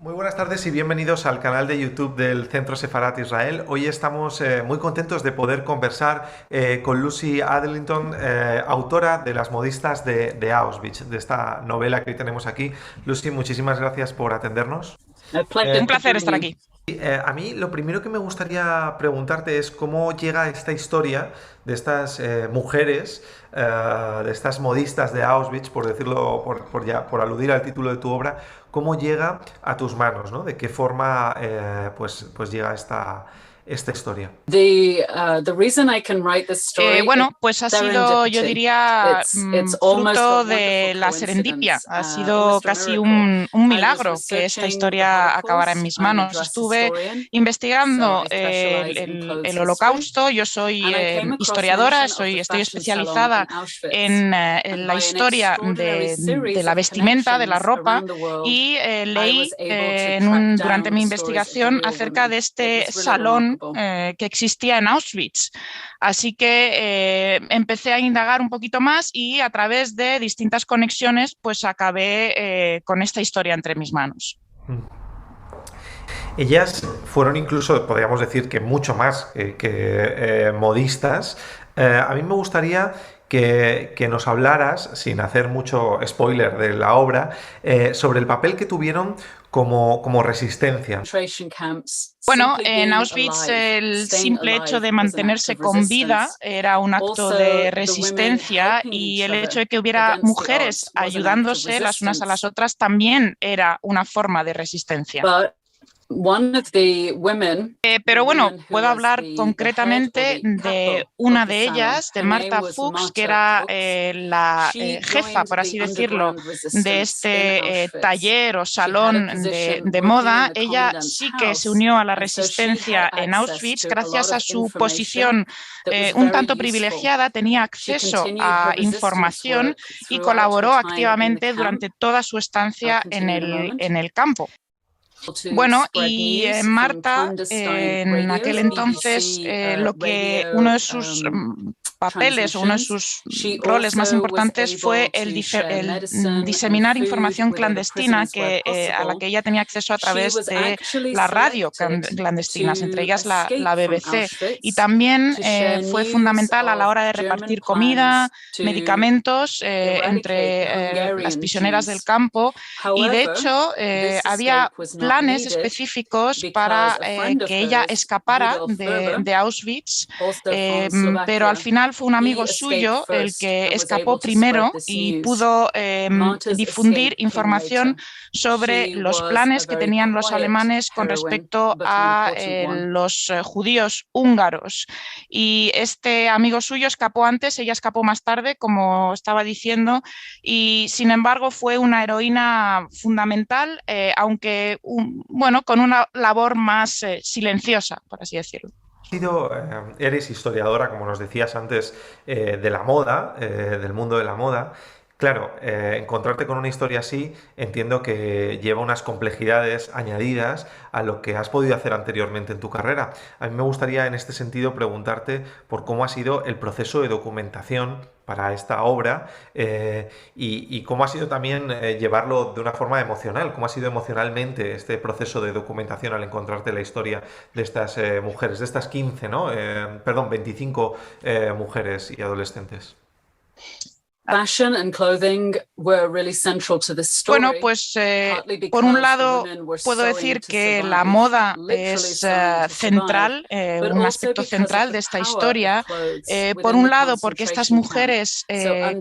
Muy buenas tardes y bienvenidos al canal de YouTube del Centro Sefarat Israel. Hoy estamos muy contentos de poder conversar con Lucy Adlington, autora de Las modistas de Auschwitz, de esta novela que hoy tenemos aquí. Lucy, muchísimas gracias por atendernos. A pleasure Un to placer join estar you. aquí. A mí lo primero que me gustaría preguntarte es cómo llega esta historia de estas mujeres, de estas modistas de Auschwitz, por decirlo, por aludir al título de tu obra, cómo llega a tus manos, ¿no? De qué forma pues llega esta historia. The reason I can write this story is Bueno, pues ha sido, yo serendipity. diría, It's almost a fruto wonderful de la serendipia. coincidence, Ha sido almost a casi miracle. un I was milagro que esta researching the historia acabara en Holocaust. mis I'm a manos. dress Estuve historian, so investigando I specialize in clothes el history. Holocausto. Yo soy And I came across historiadora, mention of the estoy fashion salon in especializada Auschwitz. en And la by an historia extraordinary de series la of vestimenta, de la connections ropa, around the world, y I was leí able to track durante down mi the stories of the investigación real acerca women. de It este was really salón remarkable. que existía en Auschwitz. Así que empecé a indagar un poquito más y a través de distintas conexiones pues acabé con esta historia entre mis manos. Ellas fueron incluso, podríamos decir que mucho más modistas. A mí me gustaría que nos hablaras, sin hacer mucho spoiler de la obra, sobre el papel que tuvieron como resistencia. Bueno, en Auschwitz el simple hecho de mantenerse con vida era un acto de resistencia, y el hecho de que hubiera mujeres ayudándose las unas a las otras también era una forma de resistencia. Pero bueno, puedo hablar concretamente de una de ellas, de Marta Fuchs, que era la jefa, por así decirlo, de este taller o salón de moda. Ella sí que se unió a la resistencia en Auschwitz gracias a su posición un tanto privilegiada. Tenía acceso a información y colaboró activamente durante toda su estancia en el campo. Bueno, y Marta, en aquel entonces, lo que uno de sus papeles o uno de sus roles más importantes fue el diseminar información clandestina a la que ella tenía acceso a través de la radio clandestinas, entre ellas la BBC. Y también fue fundamental a la hora de repartir comida, medicamentos entre las prisioneras del campo. Y de hecho había planes específicos para que ella escapara de Auschwitz, pero al final fue un amigo suyo el que escapó primero y pudo difundir información sobre los planes que tenían los alemanes con respecto a los judíos húngaros. Y este amigo suyo escapó antes, ella escapó más tarde, como estaba diciendo, y sin embargo fue una heroína fundamental, aunque bueno, con una labor más silenciosa, por así decirlo. Eres historiadora, como nos decías antes, de la moda, del mundo de la moda. Claro, encontrarte con una historia así entiendo que lleva unas complejidades añadidas a lo que has podido hacer anteriormente en tu carrera. A mí me gustaría en este sentido preguntarte por cómo ha sido el proceso de documentación para esta obra, y cómo ha sido también llevarlo de una forma emocional, cómo ha sido emocionalmente este proceso de documentación al encontrarte la historia de estas mujeres, de estas 15, ¿no? Perdón, 25 mujeres y adolescentes. Fashion and clothing were really central to this story. Bueno, pues por un lado puedo decir que la moda es central, un aspecto central de esta historia. Por un lado porque estas mujeres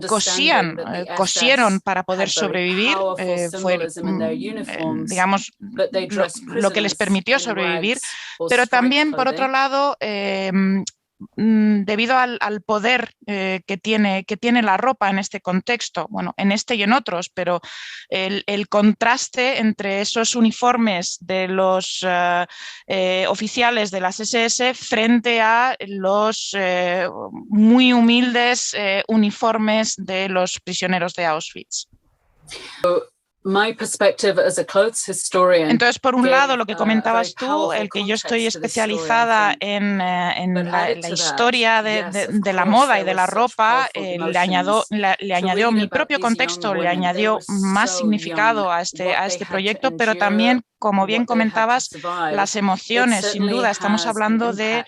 cosieron para poder sobrevivir, fue digamos lo que les permitió sobrevivir, pero también por otro lado debido al poder que tiene la ropa en este contexto, bueno, en este y en otros, pero el contraste entre esos uniformes de los oficiales de las SS frente a los muy humildes uniformes de los prisioneros de Auschwitz. Entonces, por un lado, lo que comentabas tú, el que yo estoy especializada en la historia de la moda y de la ropa, le añadió mi propio contexto, le añadió más significado a este proyecto, pero también, como bien comentabas, las emociones. Sin duda, estamos hablando de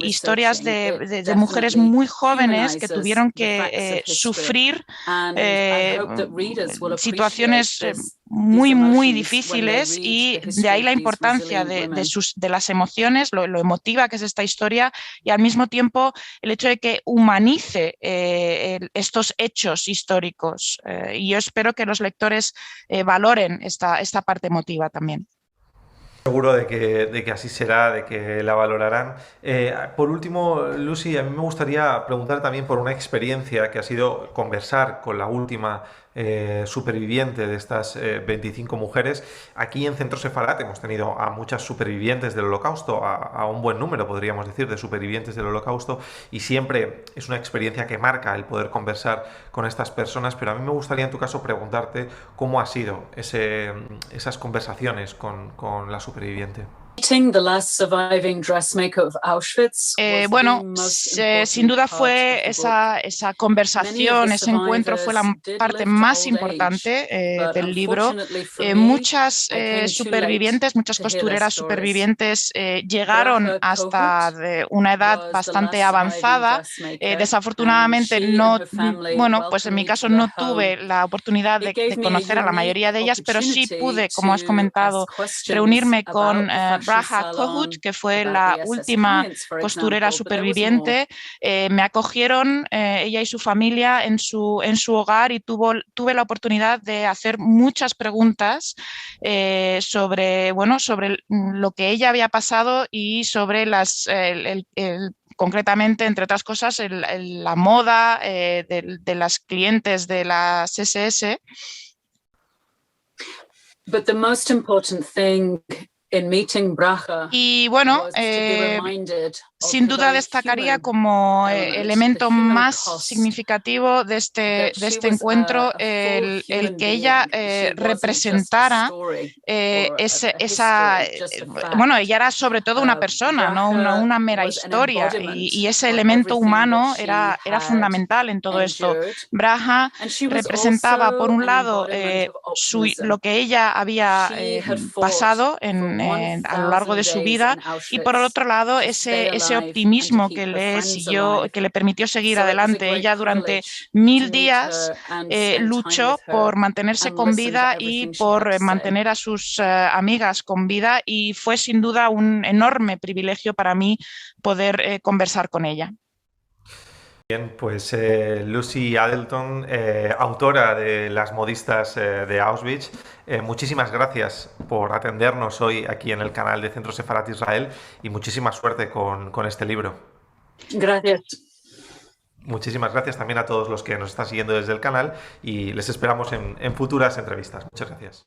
historias de mujeres muy jóvenes que tuvieron que sufrir situaciones muy, muy difíciles, y de ahí la importancia de las emociones, lo emotiva que es esta historia, y al mismo tiempo el hecho de que humanice estos hechos históricos. Y yo espero que los lectores valoren esta parte emotiva también. Seguro de que así será, de que la valorarán. Por último, Lucy, a mí me gustaría preguntar también por una experiencia que ha sido conversar con la última superviviente de estas 25 mujeres. Aquí en Centro Sefarat hemos tenido a muchas supervivientes del Holocausto, a un buen número, podríamos decir, de supervivientes del Holocausto, y siempre es una experiencia que marca el poder conversar con estas personas, pero a mí me gustaría en tu caso preguntarte cómo ha sido esas conversaciones con la superviviente. Bueno, sin duda fue esa conversación, ese encuentro fue la parte más importante del libro. Muchas supervivientes, muchas costureras supervivientes llegaron hasta una edad bastante avanzada. Desafortunadamente no, bueno, pues en mi caso no tuve la oportunidad de conocer a la mayoría de ellas, pero sí pude, como has comentado, reunirme con Braha Kohut, que fue la última costurera superviviente. Me acogieron ella y su familia en su hogar, y tuve la oportunidad de hacer muchas preguntas sobre lo que ella había pasado y sobre concretamente, entre otras cosas, la moda de las clientes de las SS. But the most important thing in meeting Braha, y bueno, sin duda destacaría como elemento más significativo de este encuentro el que ella representara bueno, ella era sobre todo una persona, no una mera historia, y ese elemento humano era fundamental en todo esto. Braha representaba, por un lado, lo que ella había pasado a lo largo de su vida, y por otro lado ese optimismo que le permitió seguir adelante. Ella durante 1000 días luchó por mantenerse con vida y por mantener a sus amigas con vida, y fue sin duda un enorme privilegio para mí poder conversar con ella. Bien, pues Lucy Adelton, autora de Las modistas de Auschwitz, muchísimas gracias por atendernos hoy aquí en el canal de Centro Sefarat Israel, y muchísima suerte con este libro. Gracias. Muchísimas gracias también a todos los que nos están siguiendo desde el canal, y les esperamos en futuras entrevistas. Muchas gracias.